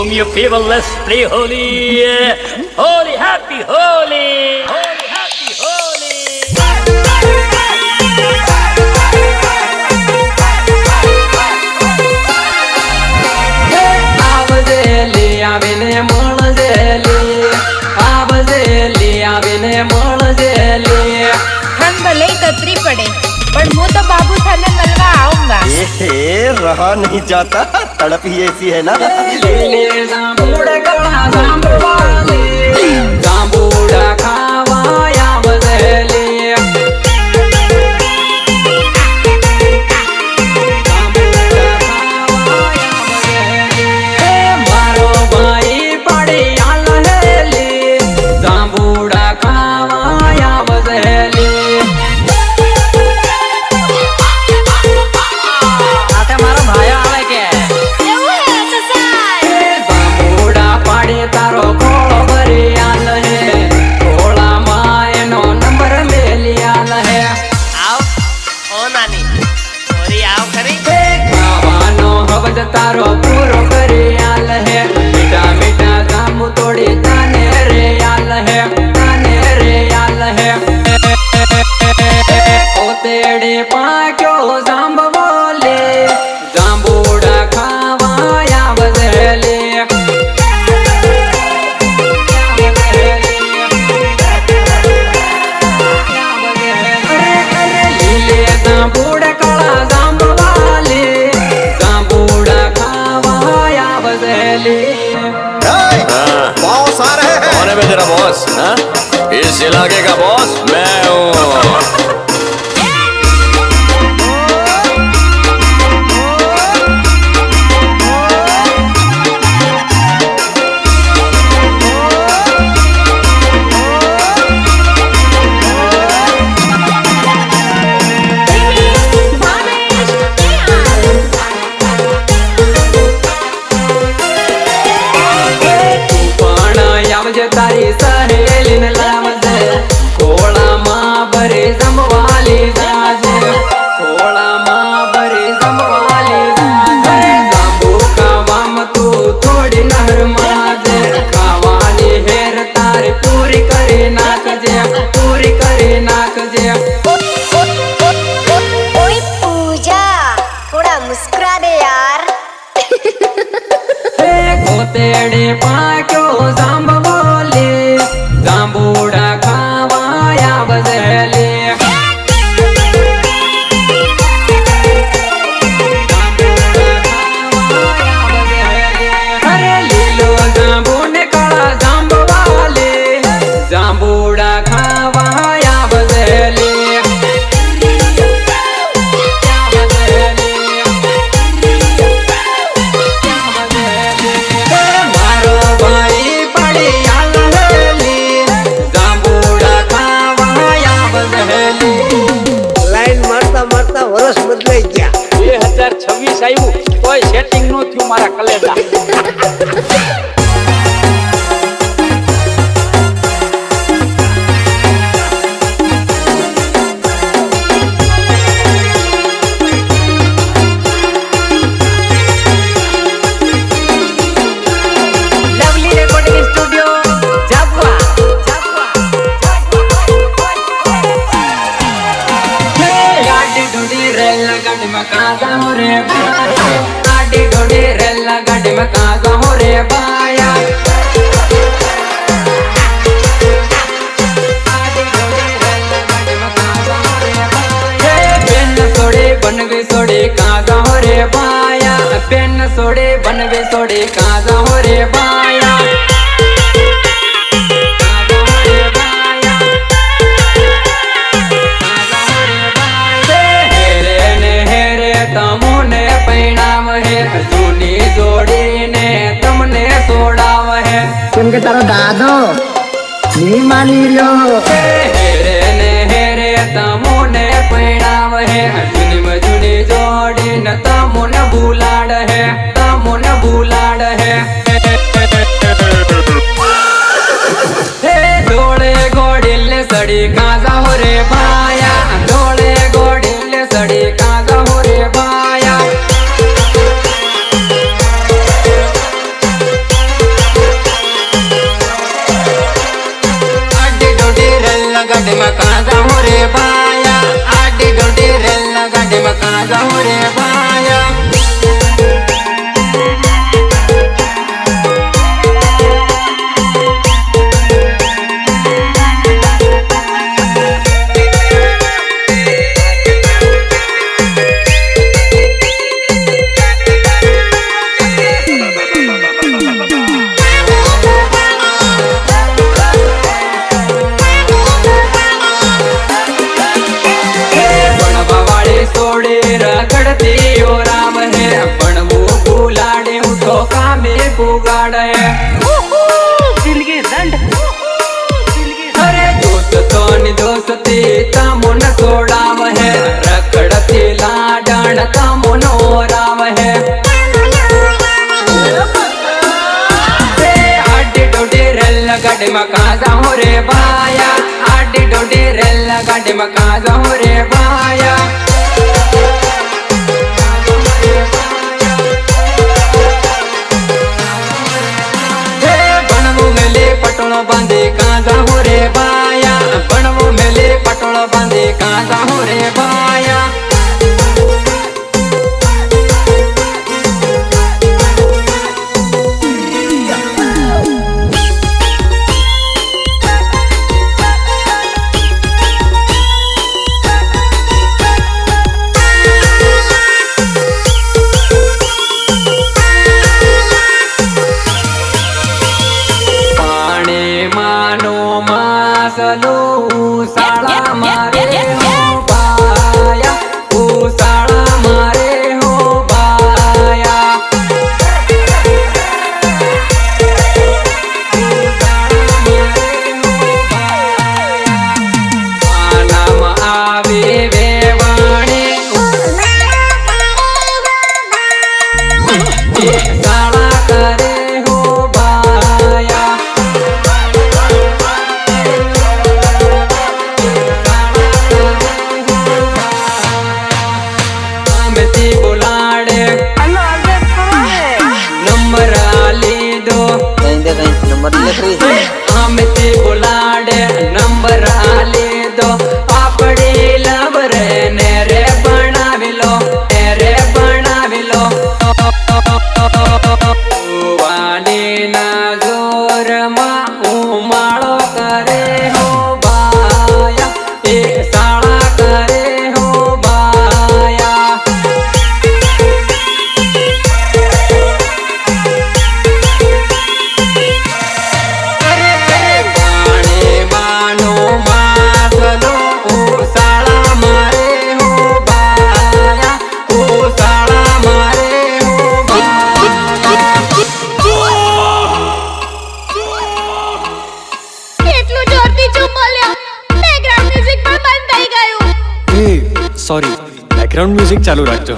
home, you people. Let's play Holi. Holi, happy Holi. Holi, happy Holi. આવીને મળજેલી આવજેલી આવીને મળજેલી हम भले ही ततरी पड़े पर मुँह तो बाबू थाने मलवा आऊंगा। रहा नहीं जाता, तड़प ही ऐसी है ना। લીલે જાંબુડા કળા જાંબુવાલી જાંબુડા ખાવા આવજેલી તારો પૂરો કરી આલ હે મીઠા મીઠા જાંબુ તોડી તાને રે આલ હે તાને રે આલ હે ઓતેડે પાક્યો જાંબવો લે જાંબુડા ખાવા આવજેલે લીલે જાંબુડા કળા જાંબવાલી बॉस आ रहे हैं। कौन है बे तेरा बॉस? इस इलाके का बॉस मैं हूँ। તારી સહેલી ને લાવજે ખોળામાં ભરે જમવાલી જાજે ખોળામાં ભરે જમવાલી જાજે જાંબુ ખાવામાં તું થોડી નરમાજે ખાવાની હેર તારી પૂરી કરી નાખજે પૂરી કરી નાખજે ओए पूजा थोड़ा मुस्कुरा दे यार કોતેડે પાક્યો જાંબવો જાંબુડા ખાવા આવજેલે અરે લીલો જાંબુ ને કાળા જાંબવાલે જાંબુડા ખાવા આવજેલે મારો ભાઈ પડી લાઈન મારતા મારતા વર્ષ બદલાઈ ગયા 2026 આવ્યું તોય સેટિંગ નો થયું મારા કલેજા. पेन सोड़े बनवे सोड़े काजा हो रे बाया तमुने परिणाम है जूनी जोड़ी ने तुमने सोड़ाव है કેમ કે તારો દાદો ની માની રહ્યો हेरे तमुने परिणाम है जूनी मजूनी जोड़ी ने तमुने बुलाड़ है तमुने बुलाड़ है डोले गोडिले सड़ी काजा हो रे भाया डोले गोडिले सड़ी काजा हो रे भाया कहाँ जाऊँ रे भाया। सोड़े रगड़ते ओ राम है पण वो बुलाड़े उठो कामे पुगाड़ है। अरे दोस्त तो दोस्ती तमुन सोड़ाव है रगड़ते लाडण तमुन ओराव है। आडी डोडी रेल गाड़ी में कहाँ जाऊँ रे भाया। आडी डोडी रेल गाड़ी में कहाँ जाऊँ रे भाया। पटोलो बांधे कहाँ जाऊँ रे भाया। बनवो मेले पटोलो बांधे कहाँ जाऊँ रे भाया। उसाला मारे हो बाया। उसाला मारे हो बाया। नाम आवे वेवाणे साला करे हो बाया। आमती बुलाड़े नंबर आले दो आपड़ी लब रे नेरे बनावी लो नेरे बनावी लो। वाली ना जोर मा उमाड़ो करे हो बाया। ए साला करे हो बाया। सॉरी बैकग्राउंड म्यूजिक चालू રાખજો।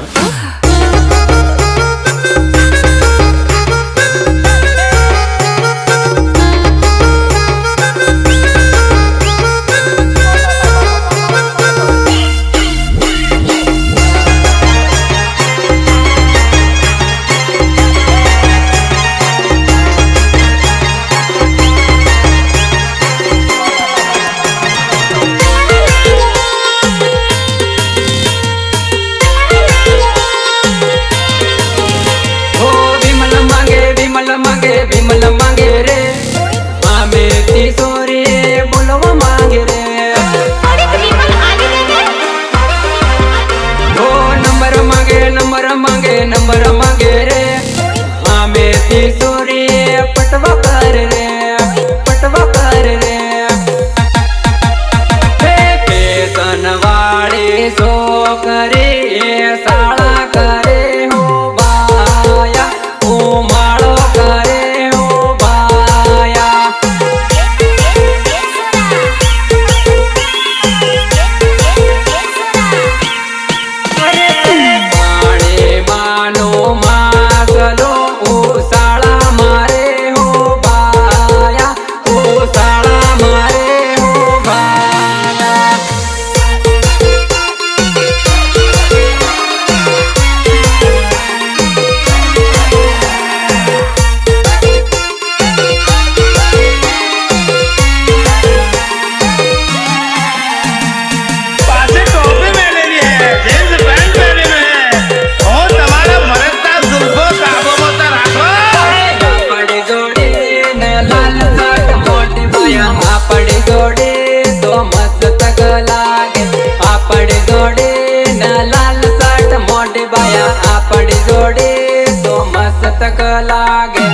लागे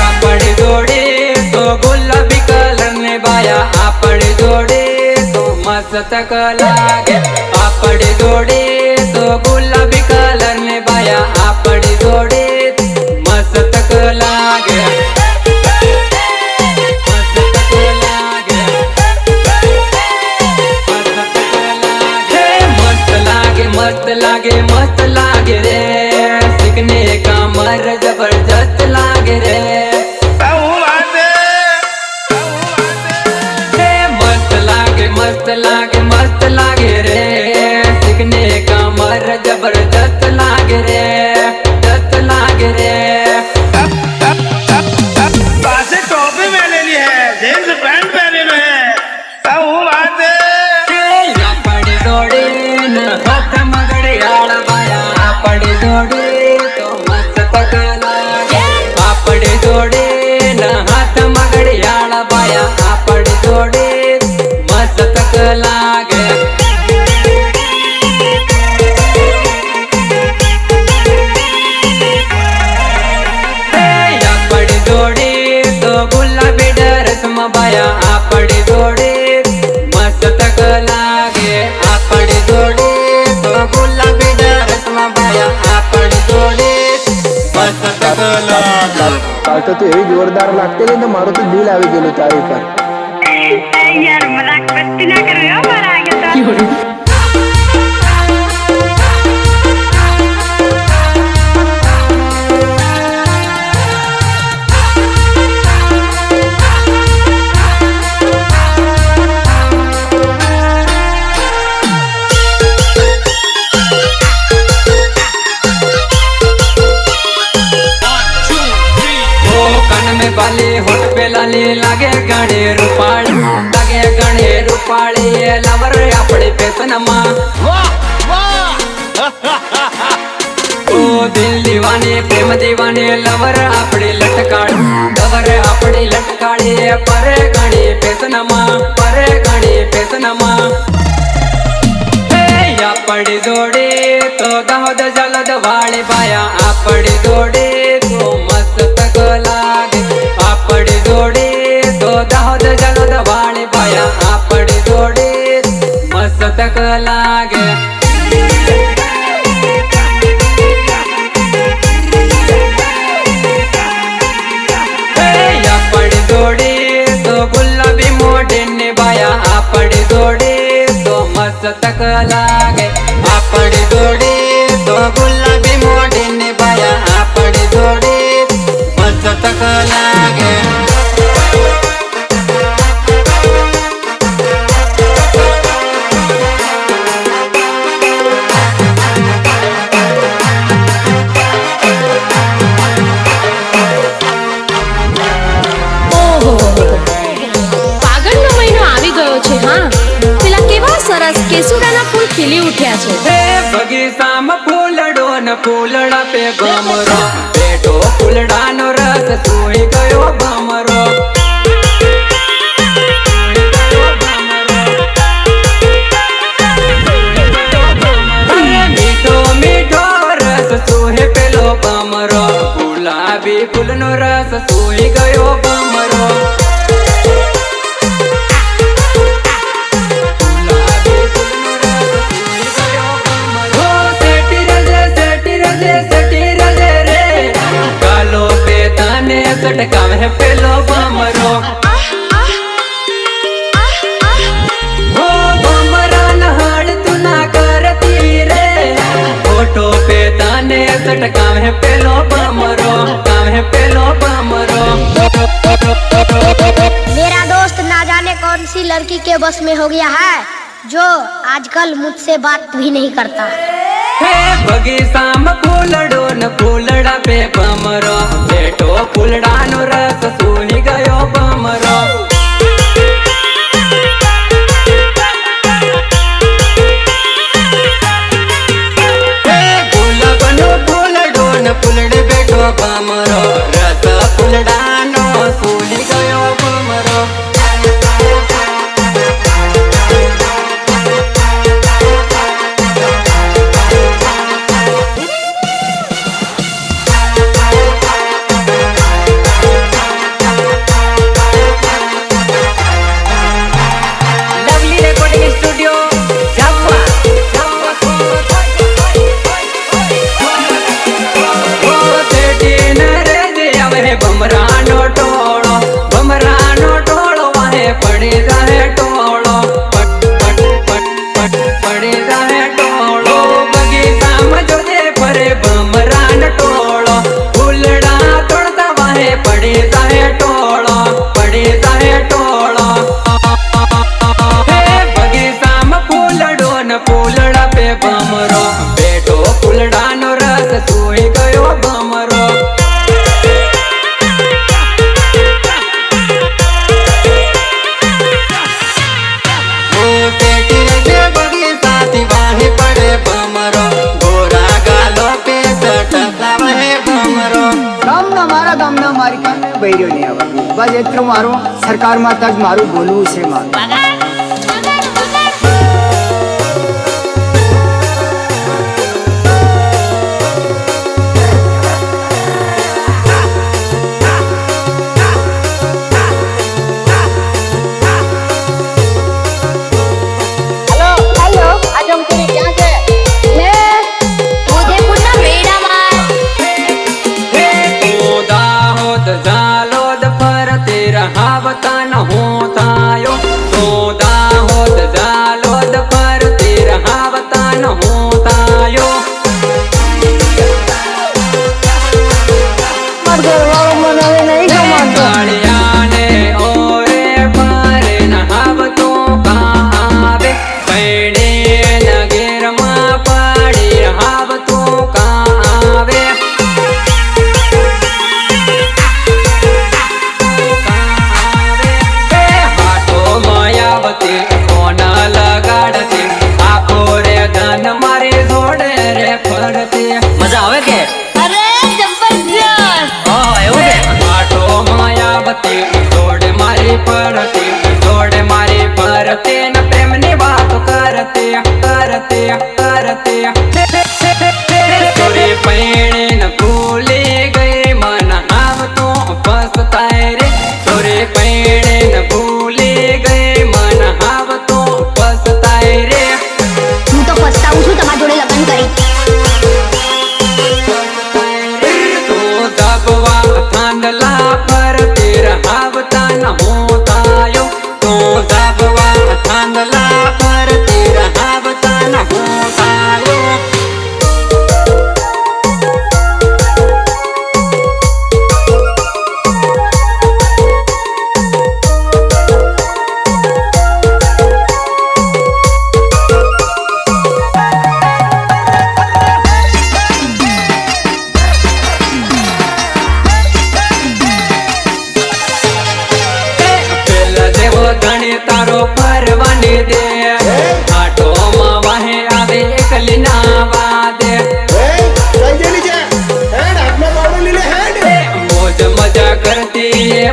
आपड़ी जोड़ी तो गुलाबी कलर ने बाया आपड़ी जोड़ी तो मस्त लागे आपड़ी जोड़ी तो गुलाबी कलर ने बाया आपड़ी जोड़ी मस्त लागे मस्त लागे रे सीखने का मर जबरदस्त लागे रे मस्त लागे रे सीखने का मर जबरदस्त लागे रे दस्त लागे रे पासे टोपी मैंने ली है जींस पैंट पहने हुए है आपड़ी जोड़ी न हाथ मगड़ी आड़ बाया आपड़ी जोड़ी तो मस्त लागे आपड़ी जोड़ी न हाथ मगड़ी आड़ बाया आपड़ी जोड़ी मस्त लागे आपड़ी जोड़ी तो गुलाबी ड्रेस में बाया आपड़ी जोड़ी मस्त लागे आपड़ी जोड़ी तो गुलाबी ड्रेस में बाया आपड़ी जोड़ी मस्त लागे કાલ તો તું એવી જોરદાર લાગતી હતી ને મારું તો દિલ આવી ગયેલું તારી ઉપર यार मजाक मस्ती ना करो यार मारा आगे तो बाली होठ पे लाली लागे गणे रूपाली लागे गणे रूपाली लवर अपने फैशन मां ओ दिल दीवाने प्रेम दीवाने लवर अपने लटकाड़ी परे गणे फैशन मां परे गणे फैशन मां आपड़ी जोड़ी तो दाहोद जलद वाली बाया आपड़ी जोड़ी तो मस्त लागे आपड़ी जोड़ी तो दाहोद जलद वाली बाया आपड़ी जोड़ी मस्त लागे आपड़ी जोड़ी तो गुलाबी मोटे ने बाया आपड़ी जोड़ी तो मस्त लागे आपड़ी जोड़ी तो गुलाबी मोटे ने बाया आपड़ी जोड़ी मस्त लागे ફાગણનો મહિનો આવી ગયો છે હા પેલા કેવા સરસ કેસુડાના ફૂલ ખીલી ઉઠ્યા છે હે બગીચામાં ફૂલડો ને ફૂલડા પે ગમરો બેઠો ફૂલડાનો રસ સૂઈ ગયો ભમરો મીઠો મીઠો રસ સૂહે પેલો ભમરો ગુલાબી ફૂલનો રસ સૂઈ ગયો ભમરો सटकाव है पेलो बमरो हो बमरा नहाड़ तू ना करती रे फोटो पे ताने सटकाव है पेलो बमरो काम है पेलो बमरो मेरा दोस्त ना जाने कौन सी लड़की के बस में हो गया है जो आजकल मुझसे बात भी नहीं करता हे बगीचा में फूलड़ो न फूलड़ा पे बमरो बेटो फूलड़ा नो रस सूही गयो बमरो हे गुलाब नो फूलड़ो न फूलड़े बेटो बमरो रस फूलड़ा नो सूही गयो बमरो બૈર્યો નહીં આવે બસ એટલું મારું સરકારમાં તક મારું બોલવું છે મારું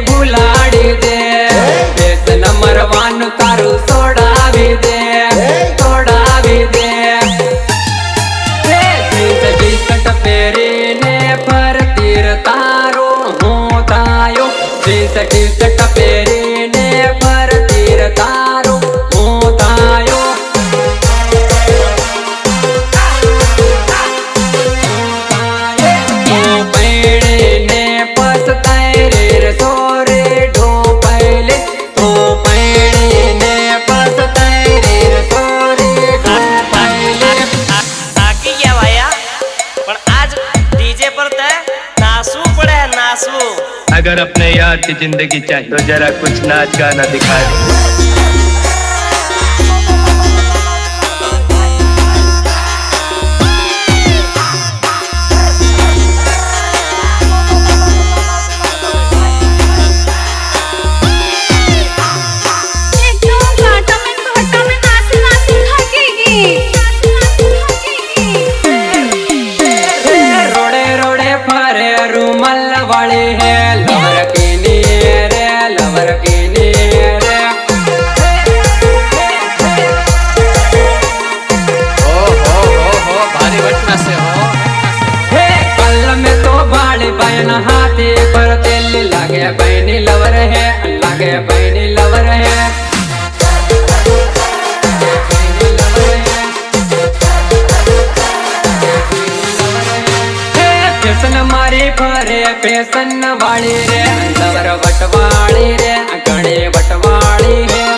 ભૂલાડી દે બેસન મરવાનું તારું છોડાવી દે છોડાવી દે બિસ્કટ પહેરીને ફરતી તારો હું તાયો બિસ્કટ પહેરીને ફરતી તારો હું તાયો अगर अपने यार की जिंदगी चाहिए तो जरा कुछ नाच गाना दिखा दे। हाथी पर तेल लागे बहनी लवर है लागे बहनी लवर है पेशन मारी फरे पेशन वाली रे लवर वटवाड़ी रे गणे वटवाड़ी रे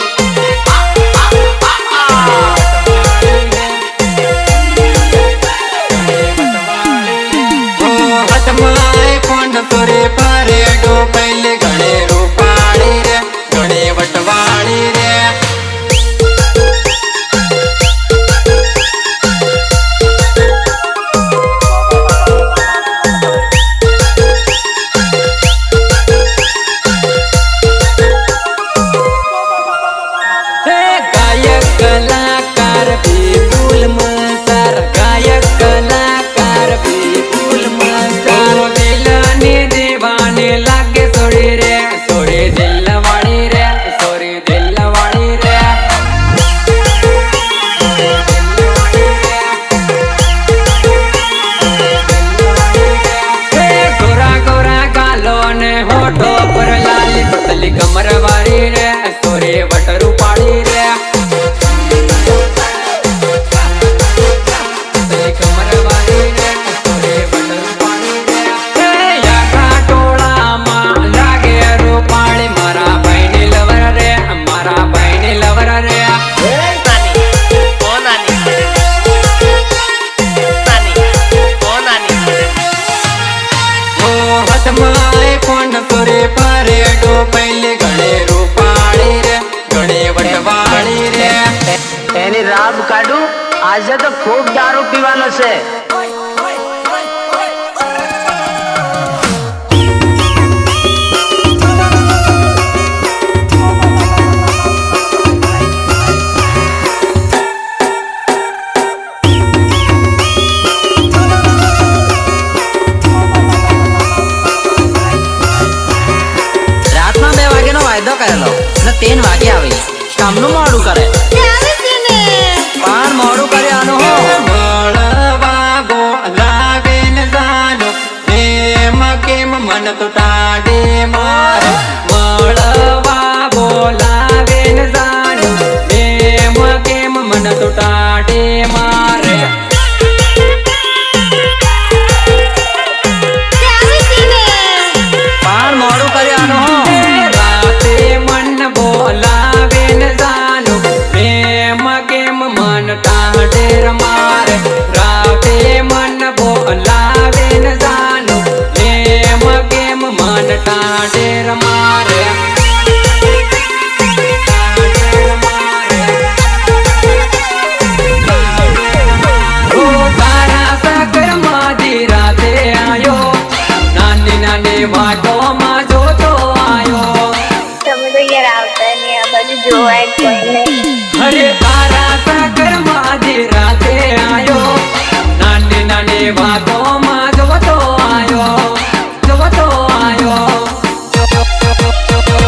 तोरे पारे डो पहले गणे रूपाड़ी रे गणे वटवाड़ी रे गायक कलाकार विपुल मसर गायक कलाकार विपुल मसर दिल ने दीवाने लागे सोड़े એની રાબ કાઢું. આજે તો ખૂબ દારૂ પીવાનો છે. રાતના 2 વાગ્યાનો વાયદો કરેલો ને 3 વાગે આવી. કામનું મોડું કરે પણ મોડું કર્યાનું હો. મળવા બોલાવે ને જાનો એમ કેમ મન તો ટાડે મારે. મળવા બોલાવે ને જાનો એમ કેમ મન તો ટાડે મારે. પણ મોડું કર્યાનું હો. રાતે મન બોલાવે ને જાનો એમ કેમ મન ટાઢેર મારે. રાતે મન બોલાવે ને જાનો એમ કેમ મન ટાઢેર મારે. ઓ તારા સાગર માધી રાતે આયો, નાની નાની વાતોમાં જોતો આયો. તમે તો યાર આવતા નહીં, આ બધું જોવાય કોઈ નહીં. અરે તારા સાગર માધી રાતે આયો, નાની નાની વાતોમાં જોતો આયો, જોતો આયો.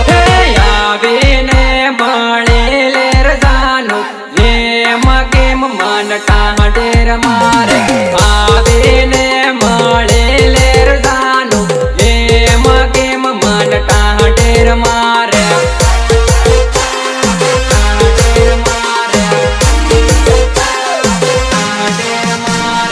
હે આવીને મળે લે રજાનું એમ કેમ મન ટાઢેર મારે. આવીને મળે લે રજાનું એમ કેમ મન ટાઢેર મારે.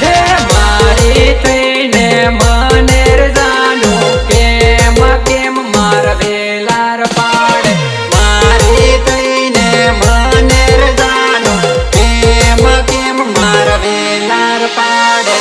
હે મારી થઈને મને રજાનું કેમ કેમ મારા વેલાર પાડે. મારી થઈને મને રજાનું કેમ કેમ મારા વેલાર પાડે.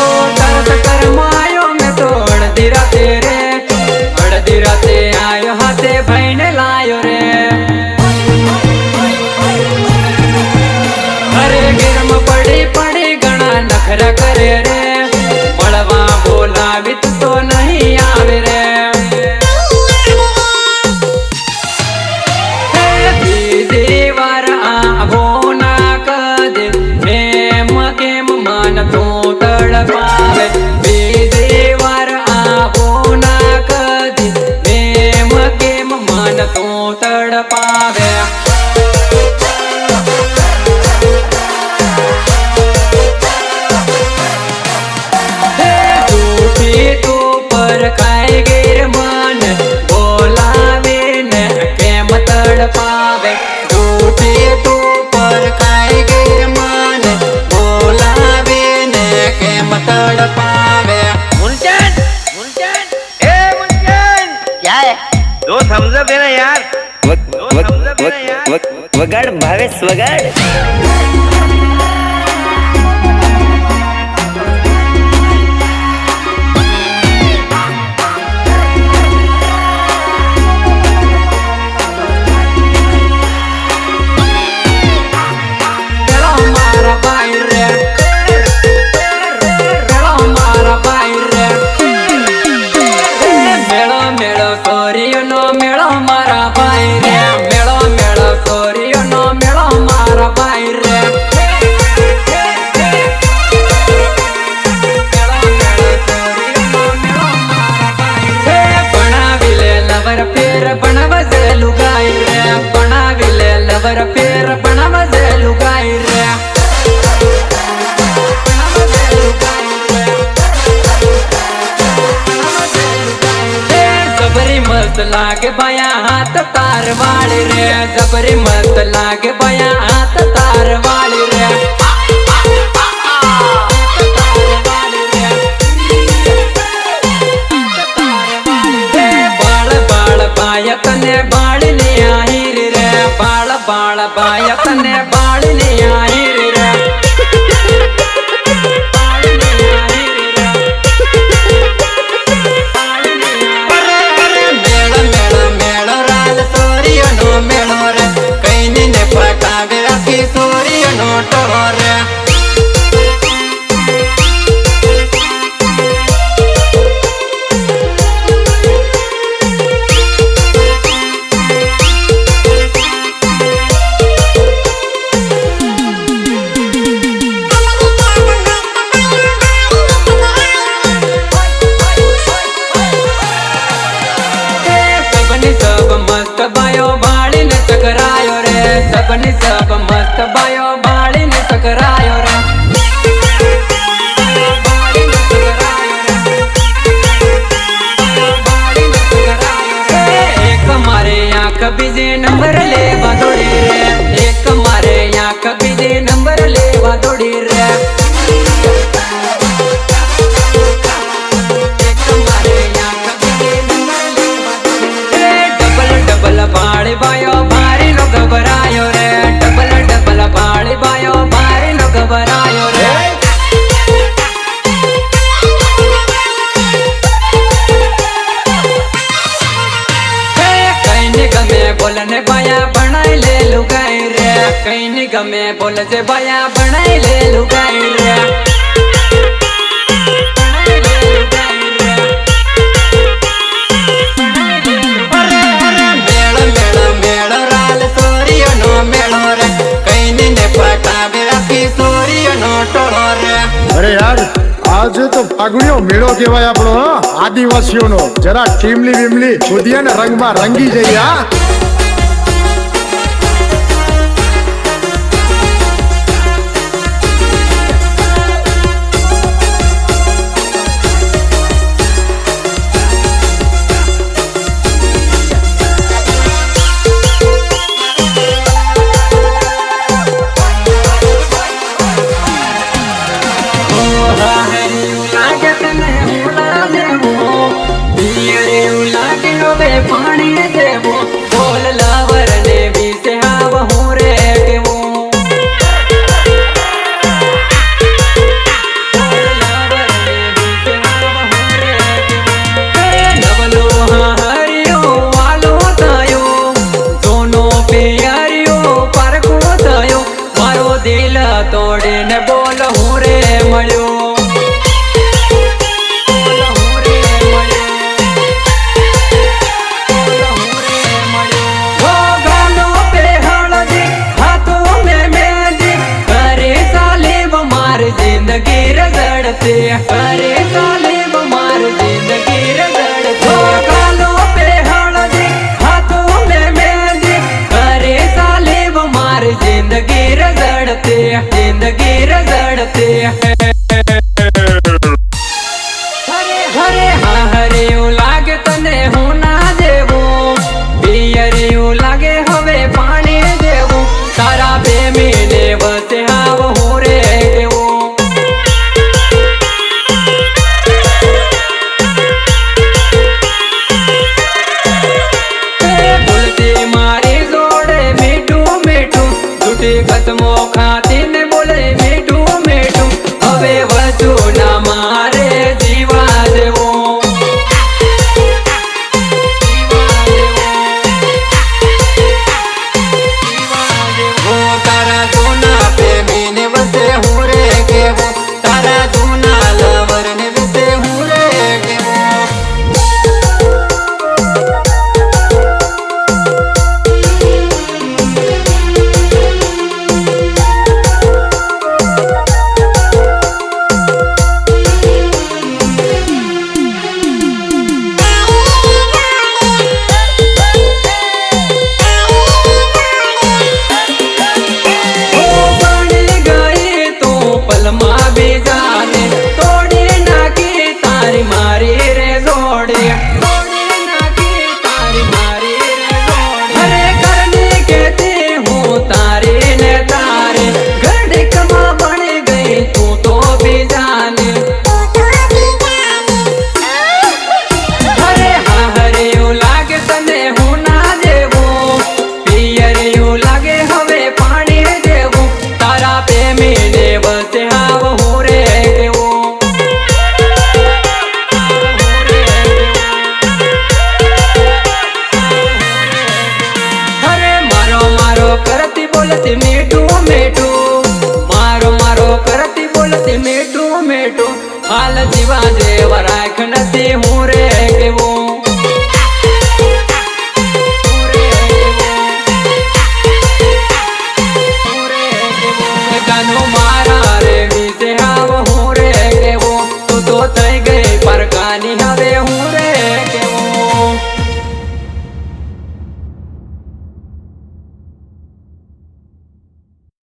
ઓ તરત કરમાયો મેં તો અડધી રાતે રે, અડધી રાતે આયો હાથે ભાઈને લાયો રે. અરે ગેરમ પડી પડી ઘણા નખરા કરે રે, મળવા બોલાવી તું તો નહીં આવે રે. હે બીજી વાર આવો ના કદે એમ કેમ મન તું તડપાવે. બીજી વાર આવો ના કદે એમ કેમ મન તું તડપાવે. હે જૂઠી તું પર ખાઈ ગેર મન બોલાવે ને કેમ તડપાવે. જૂઠી તું પર ખાઈ ગેર મન બોલાવે ને કેમ તડપાવે. मुलचंद, मुलचंद, ए मुलचंद, क्या है? 2 थम्स अप है ना यार. वगाड़ भावेश वगाड़. પેલો મારા ભાઈ રે, પેલો મારા ભાઈ રે. મેળો મેળો સોરીઓનો મેળો મારા ભાઈ રે. મેળો મેળો સોરીઓનો મેળો મારા ભાઈ રે. ભણાવી લે લવર ફેર ભણવા લુગાઈ રે. ભણાવી લે લવર ફેર ભણવા લુગાઈ રે. જબરી મસ્ત લાગે ભયા હાથ તાર વાળી રે. જબરી મસ્ત લાગે ભયા હાથ તાર વાળી રે. बाया तने बाड़ी नहीं आई रे बाड़ी नहीं आई रे बाड़ी नहीं आई रे मेड़ मेड़ मेड़ राल सोरियो नो मेड़ो रे कहीं ने पटावे रखी सोरियो नो टोरो रे सब मस्त बायो बाड़ी ने टकरायो रे सबने सब मस्त बायो बाड़ी ने टकरायो रे बाड़ी ने टकरायो रे एक मारे आंख बीजे नंबर ले बादोड़ी रे एक मारे आंख बीजे नंबर ले बादोड़ी रे बाड़ी बायो बारी नो घबरायो रे डबल डबल बाड़ी बायो बारी नो घबरायो रे कहीं निगम में बोलने बाया बनाई ले लुगाई रे कहीं निगम में बोल से बाया बनाई ले लुगाई रे अरे यार आज तो फागुनियो मेळो कहेवाय आपणो आदिवासीओनो जरा टीमली विमली खुदियाना रंगमा रंगी जई हा पानी देवो बोल મીઠું મીઠું મારો મારો કરતી બોલતી મીઠું મીઠું હાલ જીવા જેવા રાખ નથી હું રે કેવું